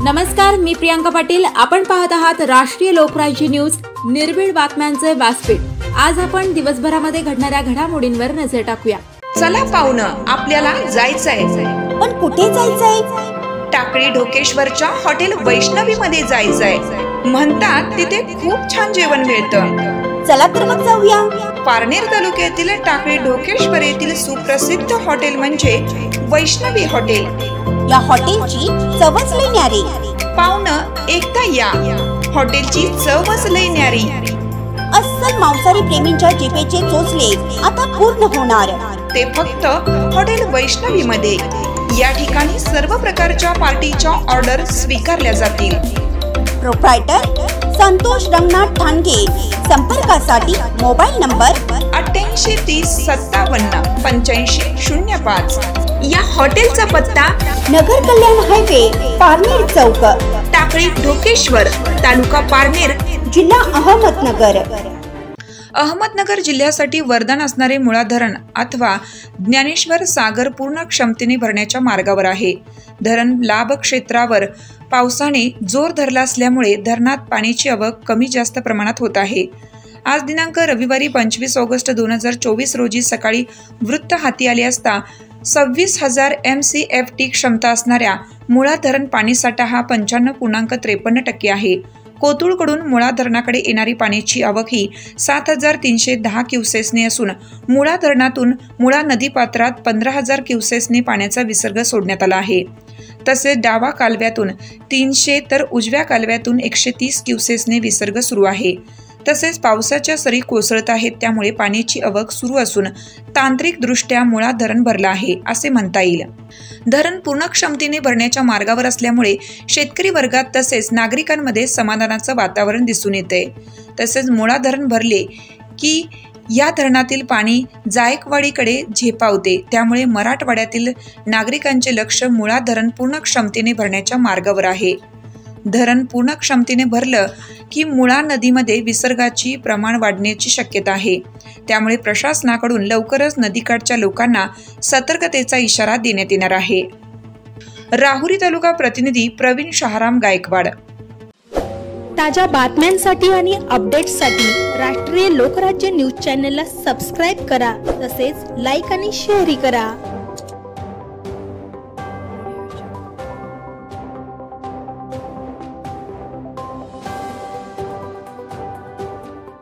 नमस्कार, मी प्रियांका पाटील। आपण पाहत आहात राष्ट्रीय लोकराज्य न्यूज, निर्भीड बातम्यांचे व्यासपीठ। आज आपण दिवसभरामध्ये घडणाऱ्या घडामोडींवर नजर टाकूया। चला पाहुणं, आपल्याला जायचंय। पण कुठे जायचंय? टाकळी ढोकेश्वरच्या हॉटेल वैष्णवी मध्ये जायचंय। म्हणतात तिथे खूप छान जेवण मिळतं। चला तर मग जाऊया। पारनेर तालुक्यातील टाकळी ढोकेश्वर येथील सुप्रसिद्ध हॉटेल म्हणजे वैष्णवी हॉटेल। या हॉटेलची चवच लई न्यारी। पाहुणं, एकदा या, हॉटेलची चवच लई न्यारी। अस्सल मांसाहारी प्रेमींच्या जिभेचे चोचले आता पूर्ण होणार, ते फक्त हॉटेल वैष्णवी मध्ये। या ठिकाणी सर्व प्रकारच्या पार्टीच्या ऑर्डर स्वीकारल्या जातील। प्रोप्रायटर संतोष रंगनाथ ठाणगे। संपर्कासाठी मोबाईल नंबर 88 30 57 85 05। या हॉटेलचा पत्ता नगर कल्याण हायवे, पारनेर चौक, टाकळी ढोकेश्वर, तालुका पारनेर, जिल्हा अहमदनगर। अहमदनगर जिल्ह्यासाठी वरदान असणारे मुळा धरण अथवा ज्ञानेश्वर सागर पूर्ण क्षमतेने भरण्याच्या मार्गावर आहे। धरण लाभ क्षेत्रावर पावसाने जोर धरला असल्यामुळे धरणात पाण्याची आवक कमी जास्त प्रमाणात होत आहे। आज दिनांक रविवारी 25 ऑगस्ट 2024 रोजी सकाळी वृत्त हाती आले असता 26,000 MCFT क्षमता असणाऱ्या मुळा धरण पाणीसाठा हा 95.53% आहे। कोतुळकडून मुळा धरणाकडे येणारी पाण्याची आवक ही 7,310 क्युसेसने असून मुळा धरणातून मुळा नदीपात्रात 15,000 क्युसेसने पाण्याचा विसर्ग सोडण्यात आला आहे। तसेच डावा कालव्यातून 300 तर उजव्या कालव्यातून 130 क्युसेसने विसर्ग सुरू आहे। तसेच पावसाच्या सरी कोसळत आहेत, त्यामुळे पाण्याची आवक सुरू असून तांत्रिक दृष्ट्या मुळा धरण भरला आहे असे म्हणता येईल। धरण पूर्ण क्षमतेने भरण्याच्या मार्गावर असल्यामुळे शेतकरी वर्गात तसेच नागरिकांमध्ये समाधानाचं वातावरण दिसून येते। तसेच मुळा धरण भरले की या धरणातील पाणी जायकवाडीकडे झेपावते, त्यामुळे मराठवाड्यातील नागरिकांचे लक्ष मुळा धरण पूर्ण क्षमतेने भरण्याच्या मार्गावर आहे। धरण पूर्ण क्षमतेने भरलं की मुळा नदीमध्ये विसर्गाची प्रमाण वाढण्याची शक्यता आहे, त्यामुळे प्रशासनाकडून लवकरच नदीकाठच्या लोकांना सतर्कतेचा इशारा देण्यात येणार आहे। राहुरी तालुका प्रतिनिधी प्रवीण शहाराम गायकवाड। ताज्या बातम्यांसाठी आणि अपडेट्ससाठी राष्ट्रीय लोकराज्य न्यूज चॅनलला सबस्क्राईब करा, तसेच लाईक आणि शेअर करा।